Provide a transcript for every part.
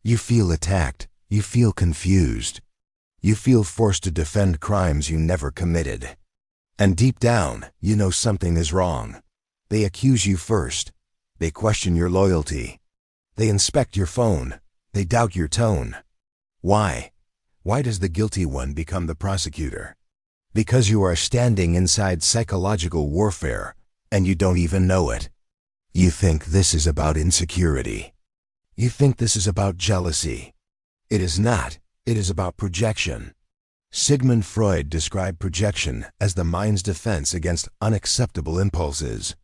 You feel attacked. You feel confused. You feel forced to defend crimes you never committed. And deep down, you know something is wrong. They accuse you first. They question your loyalty. They inspect your phone. They doubt your tone. Why? Why does the guilty one become the prosecutor? Because you are standing inside psychological warfare, and you don't even know it. You think this is about insecurity. You think this is about jealousy. It is not. It is about projection. Sigmund Freud described projection as the mind's defense against unacceptable impulses.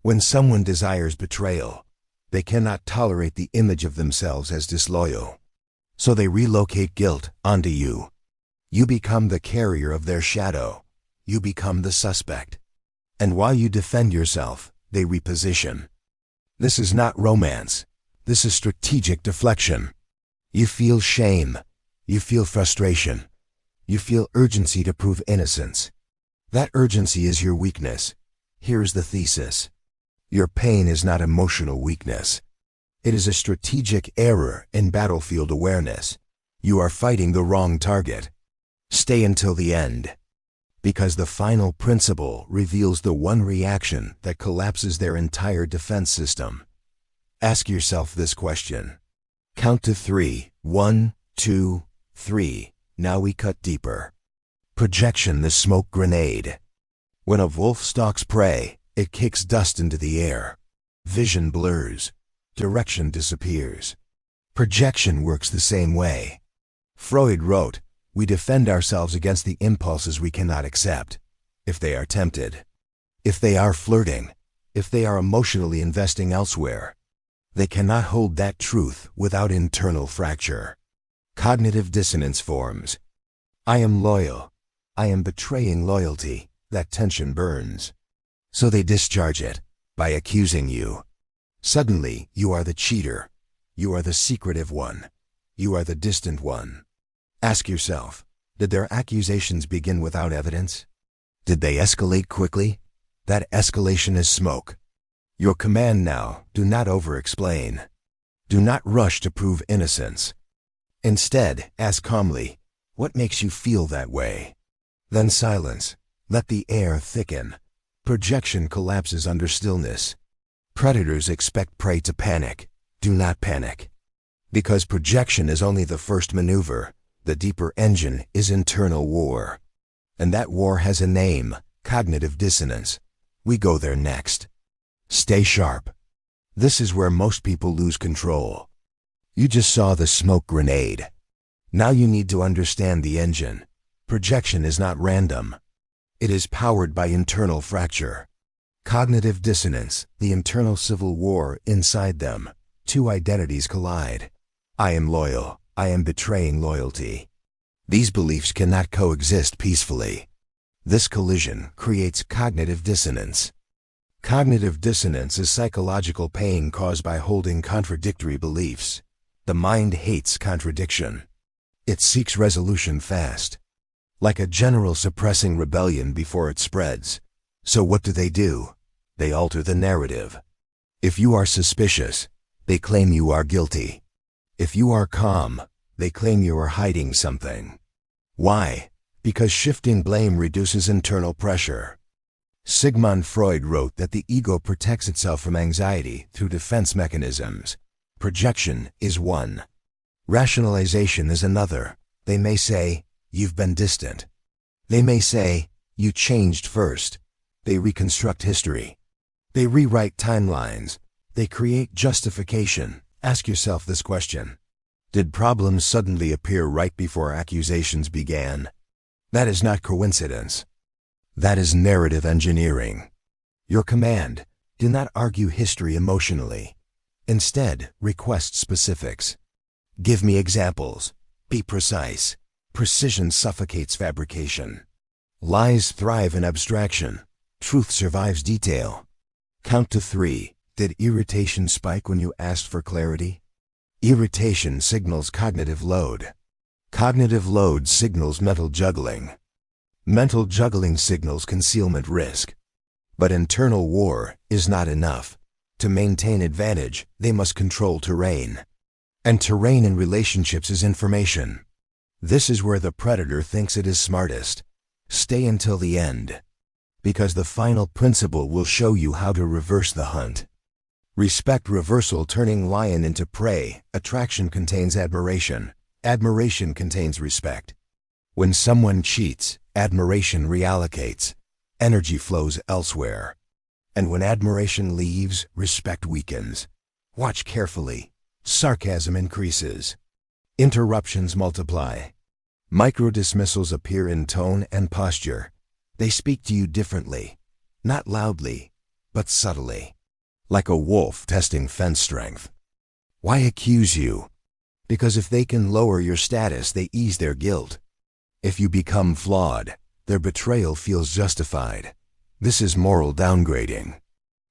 When someone desires betrayal, they cannot tolerate the image of themselves as disloyal. So they relocate guilt onto you. You become the carrier of their shadow. You become the suspect. And while you defend yourself, they reposition. This is not romance. This is strategic deflection. You feel shame. You feel frustration. You feel urgency to prove innocence. That urgency is your weakness. Here's the thesis. Your pain is not emotional weakness. It is a strategic error in battlefield awareness. You are fighting the wrong target. Stay until the end. Because the final principle reveals the one reaction that collapses their entire defense system. Ask yourself this question. Count to 3. 1, 2, 3. Now we cut deeper. Projection, the smoke grenade. When a wolf stalks prey, it kicks dust into the air. Vision blurs. Direction disappears. Projection works the same way. Freud wrote, "We defend ourselves against the impulses we cannot accept. If they are tempted, if they are flirting, if they are emotionally investing elsewhere, they cannot hold that truth without internal fracture." Cognitive dissonance forms. I am loyal. I am betraying loyalty. That tension burns. So they discharge it by accusing you. Suddenly, you are the cheater. You are the secretive one. You are the distant one. Ask yourself, did their accusations begin without evidence? Did they escalate quickly? That escalation is smoke. Your command now, do not over-explain. Do not rush to prove innocence. Instead, ask calmly, what makes you feel that way? Then silence. Let the air thicken. Projection collapses under stillness. Predators expect prey to panic. Do not panic. Because projection is only the first maneuver. The deeper engine is internal war. And that war has a name, cognitive dissonance. We go there next. Stay sharp. This is where most people lose control. You just saw the smoke grenade. Now you need to understand the engine. Projection is not random. It is powered by internal fracture. Cognitive dissonance, the internal civil war inside them. Two identities collide. I am loyal. I am betraying loyalty. These beliefs cannot coexist peacefully. This collision creates cognitive dissonance. Cognitive dissonance is psychological pain caused by holding contradictory beliefs. The mind hates contradiction. It seeks resolution fast. Like a general suppressing rebellion before it spreads. So what do? They alter the narrative. If you are suspicious, they claim you are guilty. If you are calm, they claim you are hiding something. Why? Because shifting blame reduces internal pressure. Sigmund Freud wrote that the ego protects itself from anxiety through defense mechanisms. Projection is one. Rationalization is another. They may say, you've been distant. They may say, you changed first. They reconstruct history. They rewrite timelines. They create justification. Ask yourself this question. Did problems suddenly appear right before accusations began? That is not coincidence. That is narrative engineering. Your command, do not argue history emotionally. Instead, request specifics. Give me examples. Be precise. Precision suffocates fabrication. Lies thrive in abstraction. Truth survives detail. Count to 3. Did irritation spike when you asked for clarity? Irritation signals cognitive load. Cognitive load signals mental juggling. Mental juggling signals concealment risk. But internal war is not enough. To maintain advantage, they must control terrain. And terrain in relationships is information. This is where the predator thinks it is smartest. Stay until the end, because the final principle will show you how to reverse the hunt. Respect reversal, turning lion into prey. Attraction contains admiration. Admiration contains respect. When someone cheats, admiration reallocates. Energy flows elsewhere. And when admiration leaves, respect weakens. Watch carefully. Sarcasm increases. Interruptions multiply. Micro-dismissals appear in tone and posture. They speak to you differently. Not loudly, but subtly. Like a wolf testing fence strength. Why accuse you? Because if they can lower your status, they ease their guilt. If you become flawed, their betrayal feels justified. This is moral downgrading.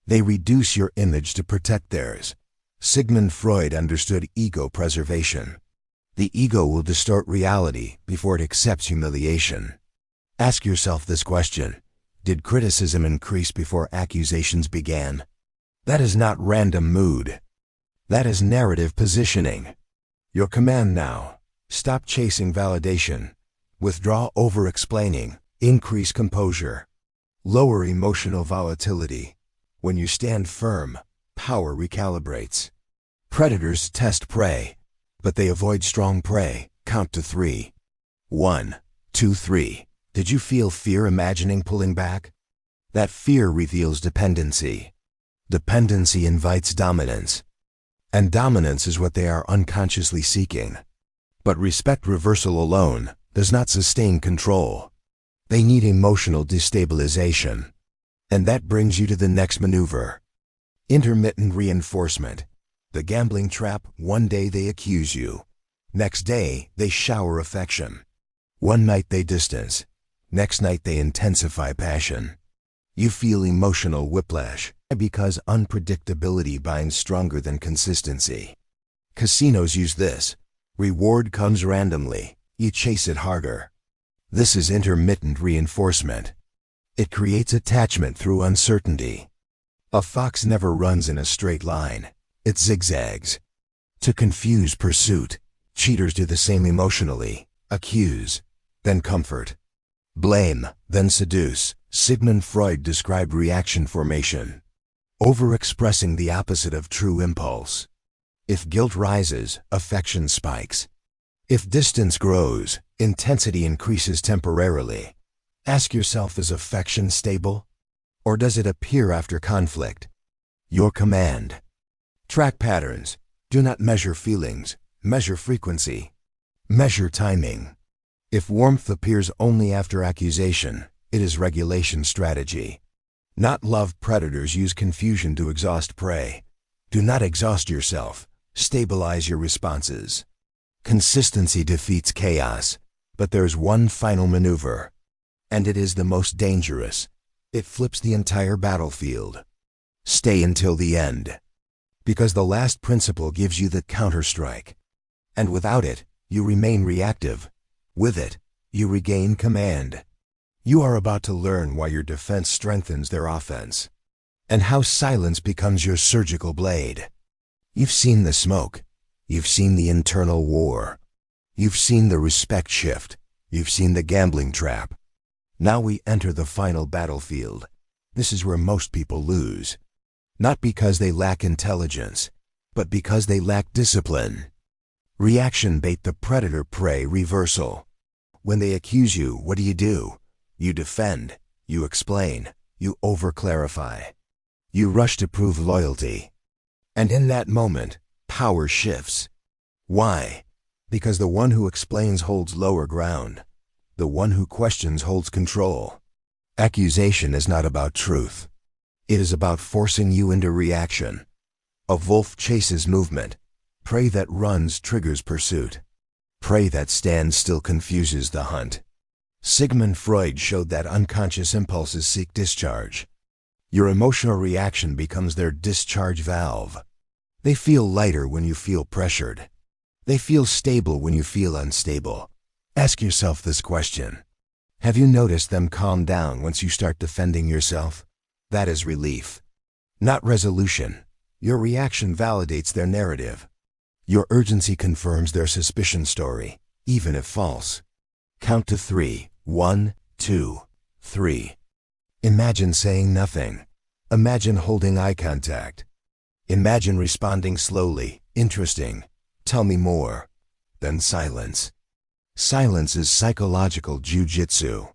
They reduce your image to protect theirs. Sigmund Freud understood ego preservation. The ego will distort reality before it accepts humiliation. Ask yourself this question: did criticism increase before accusations began? That is not random mood. That is narrative positioning. Your command now: stop chasing validation. Withdraw over-explaining. Increase composure. Lower emotional volatility. When you stand firm, power recalibrates. Predators test prey, but they avoid strong prey. Count to 3. 1, 2, 3. Did you feel fear imagining pulling back? That fear reveals dependency. Dependency invites dominance. And dominance is what they are unconsciously seeking. But respect reversal alone does not sustain control. They need emotional destabilization. And that brings you to the next maneuver. Intermittent reinforcement. The gambling trap. One day they accuse you. Next day they shower affection. One night they distance. Next night they intensify passion. You feel emotional whiplash because unpredictability binds stronger than consistency. Casinos use this. Reward comes randomly. You chase it harder. This is intermittent reinforcement. It creates attachment through uncertainty. A fox never runs in a straight line. It zigzags. To confuse pursuit, cheaters do the same emotionally. Accuse, then comfort. Blame, then seduce. Sigmund Freud described reaction formation. Overexpressing the opposite of true impulse. If guilt rises, affection spikes. If distance grows, intensity increases temporarily. Ask yourself, is affection stable? Or does it appear after conflict? Your command. Track patterns. Do not measure feelings. Measure frequency. Measure timing. If warmth appears only after accusation, it is regulation strategy. Not love. Predators use confusion to exhaust prey. Do not exhaust yourself. Stabilize your responses. Consistency defeats chaos, but there's one final maneuver, and it is the most dangerous. It flips the entire battlefield. Stay until the end, because the last principle gives you the counterstrike, and without it, you remain reactive. With it, you regain command. You are about to learn why your defense strengthens their offense, and how silence becomes your surgical blade. You've seen the smoke. You've seen the internal war. You've seen the respect shift. You've seen the gambling trap. Now we enter the final battlefield. This is where most people lose. Not because they lack intelligence, but because they lack discipline. Reaction bait. The predator-prey reversal. When they accuse you, what do? You defend. You explain. You over-clarify. You rush to prove loyalty. And in that moment, power shifts. Why? Because the one who explains holds lower ground. The one who questions holds control. Accusation is not about truth. It is about forcing you into reaction. A wolf chases movement. Prey that runs triggers pursuit. Prey that stands still confuses the hunt. Sigmund Freud showed that unconscious impulses seek discharge. Your emotional reaction becomes their discharge valve. They feel lighter when you feel pressured. They feel stable when you feel unstable. Ask yourself this question. Have you noticed them calm down once you start defending yourself? That is relief, not resolution. Your reaction validates their narrative. Your urgency confirms their suspicion story, even if false. Count to 3. 1, 2, 3. Imagine saying nothing. Imagine holding eye contact. Imagine responding slowly, interesting, tell me more. Then silence. Silence is psychological jujitsu.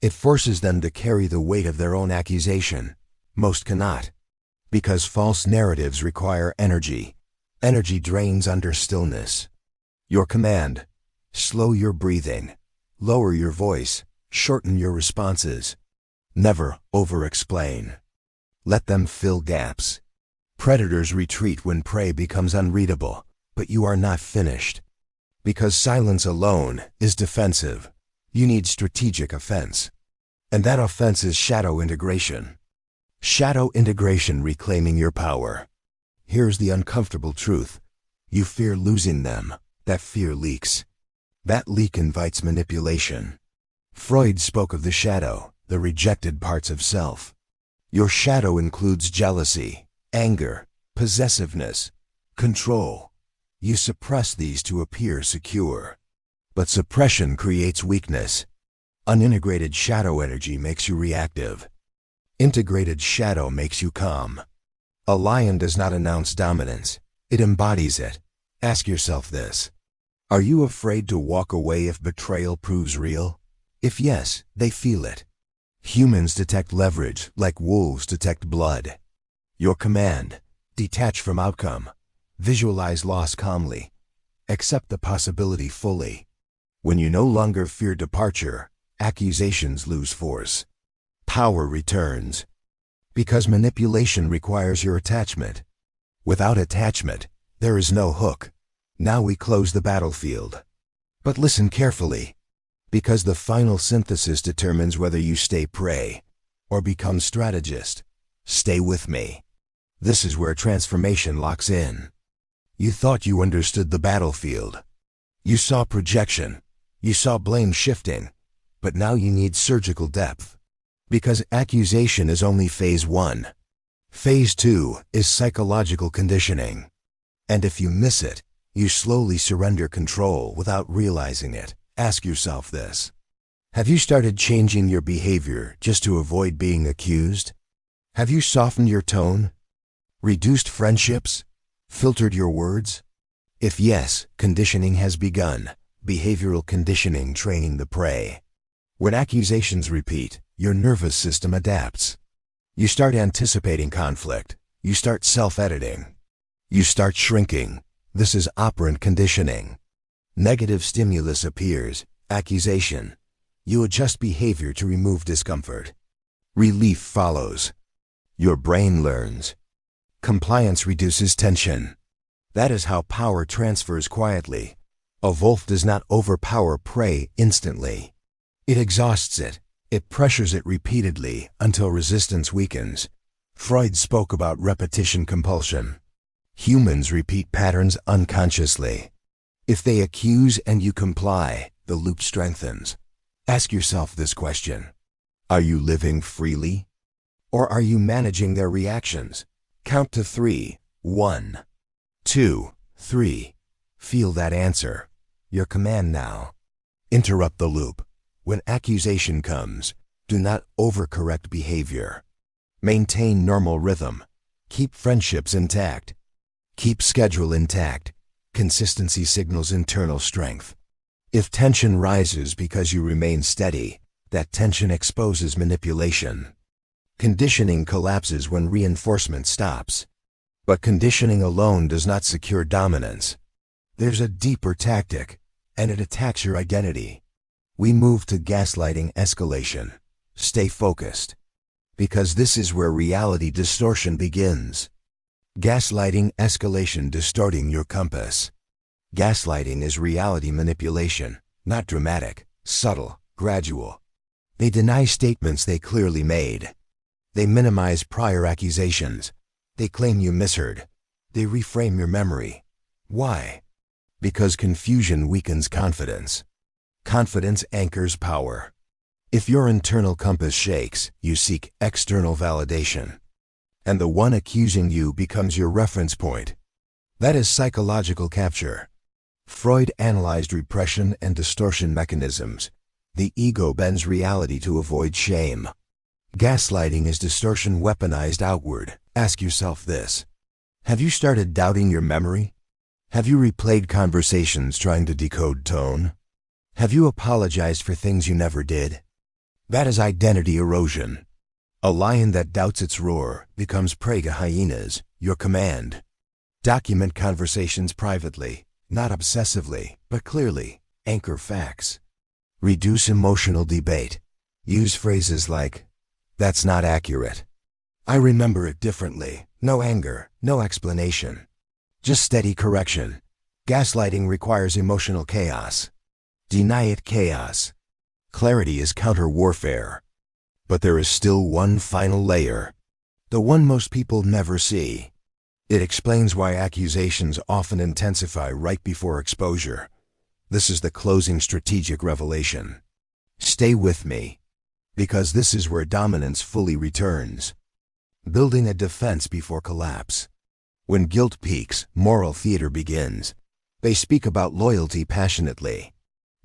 It forces them to carry the weight of their own accusation. Most cannot. Because false narratives require energy. Energy drains under stillness. Your command: slow your breathing, lower your voice, shorten your responses. Never over-explain. Let them fill gaps. Predators retreat when prey becomes unreadable, but you are not finished. Because silence alone is defensive, you need strategic offense. And that offense is shadow integration. Shadow integration reclaiming your power. Here's the uncomfortable truth. You fear losing them. That fear leaks. That leak invites manipulation. Freud spoke of the shadow, the rejected parts of self. Your shadow includes jealousy, anger, possessiveness, control. You suppress these to appear secure. But suppression creates weakness. Unintegrated shadow energy makes you reactive. Integrated shadow makes you calm. A lion does not announce dominance. It embodies it. Ask yourself this. Are you afraid to walk away if betrayal proves real? If yes, they feel it. Humans detect leverage like wolves detect blood. Your command: detach from outcome. Visualize loss calmly. Accept the possibility fully. When you no longer fear departure, accusations lose force. Power returns. Because manipulation requires your attachment. Without attachment, there is no hook. Now we close the battlefield. But listen carefully. Because the final synthesis determines whether you stay prey or become strategist. Stay with me. This is where transformation locks in. You thought you understood the battlefield. You saw projection. You saw blame shifting. But now you need surgical depth. Because accusation is only phase 1. Phase 2 is psychological conditioning. And if you miss it, you slowly surrender control without realizing it. Ask yourself this. Have you started changing your behavior just to avoid being accused? Have you softened your tone? Reduced friendships? Filtered your words? If yes, conditioning has begun. Behavioral conditioning training the prey. When accusations repeat, your nervous system adapts. You start anticipating conflict. You start self-editing. You start shrinking. This is operant conditioning. Negative stimulus appears, accusation. You adjust behavior to remove discomfort. Relief follows. Your brain learns. Compliance reduces tension. That is how power transfers quietly. A wolf does not overpower prey instantly. It exhausts it. It pressures it repeatedly until resistance weakens. Freud spoke about repetition compulsion. Humans repeat patterns unconsciously. If they accuse and you comply, the loop strengthens. Ask yourself this question. Are you living freely? Or are you managing their reactions? Count to 3. 1, 2, 3. Feel that answer. Your command now. Interrupt the loop. When accusation comes, do not overcorrect behavior. Maintain normal rhythm. Keep friendships intact. Keep schedule intact. Consistency signals internal strength. If tension rises because you remain steady, that tension exposes manipulation. Conditioning collapses when reinforcement stops. But conditioning alone does not secure dominance. There's a deeper tactic, and it attacks your identity. We move to gaslighting escalation. Stay focused. Because this is where reality distortion begins. Gaslighting escalation distorting your compass. Gaslighting is reality manipulation, not dramatic, subtle, gradual. They deny statements they clearly made. They minimize prior accusations. They claim you misheard. They reframe your memory. Why? Because confusion weakens confidence. Confidence anchors power. If your internal compass shakes, you seek external validation. And the one accusing you becomes your reference point. That is psychological capture. Freud analyzed repression and distortion mechanisms. The ego bends reality to avoid shame. Gaslighting is distortion weaponized outward. Ask yourself this. Have you started doubting your memory? Have you replayed conversations trying to decode tone? Have you apologized for things you never did? That is identity erosion. A lion that doubts its roar becomes prey to hyenas. Your command. Document conversations privately, not obsessively, but clearly. Anchor facts. Reduce emotional debate. Use phrases like, "That's not accurate. I remember it differently." No anger, no explanation. Just steady correction. Gaslighting requires emotional chaos. Deny it chaos. Clarity is counter-warfare. But there is still one final layer. The one most people never see. It explains why accusations often intensify right before exposure. This is the closing strategic revelation. Stay with me, because this is where dominance fully returns. Building a defense before collapse. When guilt peaks, moral theater begins. They speak about loyalty passionately.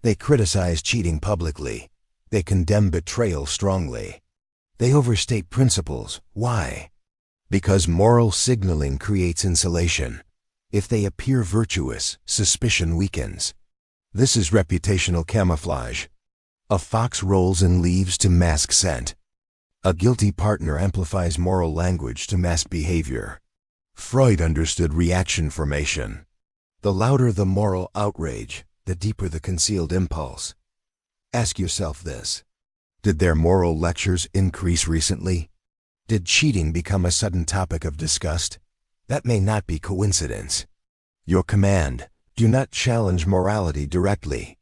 They criticize cheating publicly. They condemn betrayal strongly. They overstate principles. Why? Because moral signaling creates insulation. If they appear virtuous, suspicion weakens. This is reputational camouflage. A fox rolls in leaves to mask scent. A guilty partner amplifies moral language to mask behavior. Freud understood reaction formation. The louder the moral outrage, the deeper the concealed impulse. Ask yourself this. Did their moral lectures increase recently? Did cheating become a sudden topic of disgust? That may not be coincidence. Your command, do not challenge morality directly.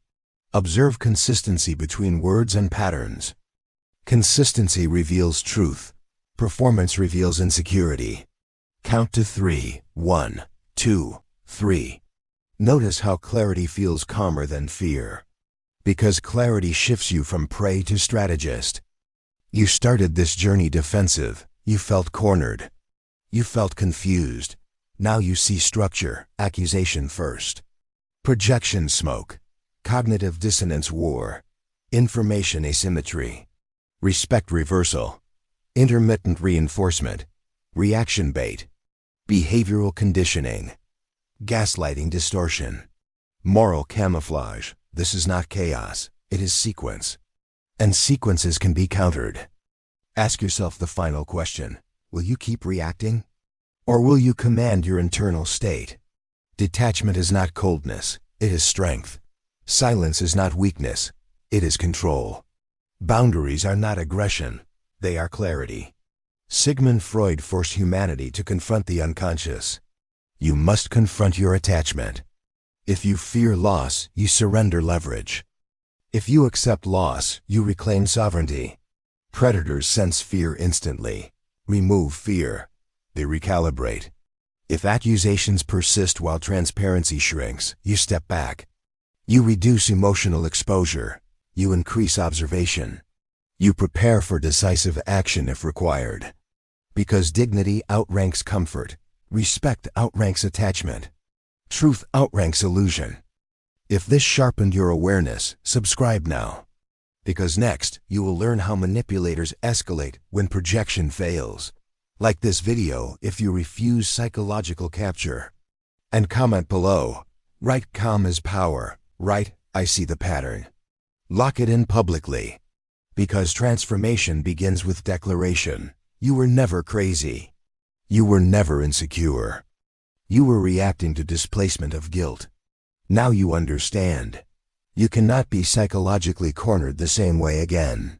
Observe consistency between words and patterns. Consistency reveals truth. Performance reveals insecurity. Count to 3. 1, 2, 3. Notice how clarity feels calmer than fear. Because clarity shifts you from prey to strategist. You started this journey defensive. You felt cornered. You felt confused. Now you see structure, accusation first. Projection smoke. Cognitive dissonance war. Information asymmetry. Respect reversal. Intermittent reinforcement. Reaction bait. Behavioral conditioning. Gaslighting distortion. Moral camouflage. This is not chaos. It is sequence. And sequences can be countered. Ask yourself the final question. Will you keep reacting? Or will you command your internal state? Detachment is not coldness. It is strength. Silence is not weakness. It is control. Boundaries are not aggression. They are clarity. Sigmund Freud forced humanity to confront the unconscious. You must confront your attachment. If you fear loss, you surrender leverage. If you accept loss, you reclaim sovereignty. Predators sense fear instantly. Remove fear. They recalibrate. If accusations persist while transparency shrinks, you step back. You reduce emotional exposure. You increase observation. You prepare for decisive action if required. Because dignity outranks comfort. Respect outranks attachment. Truth outranks illusion. If this sharpened your awareness, subscribe now. Because next, you will learn how manipulators escalate when projection fails. Like this video if you refuse psychological capture. And comment below. Write "calm is power." Write "I see the pattern." Lock it in publicly. Because transformation begins with declaration. You were never crazy. You were never insecure. You were reacting to displacement of guilt. Now you understand. You cannot be psychologically cornered the same way again.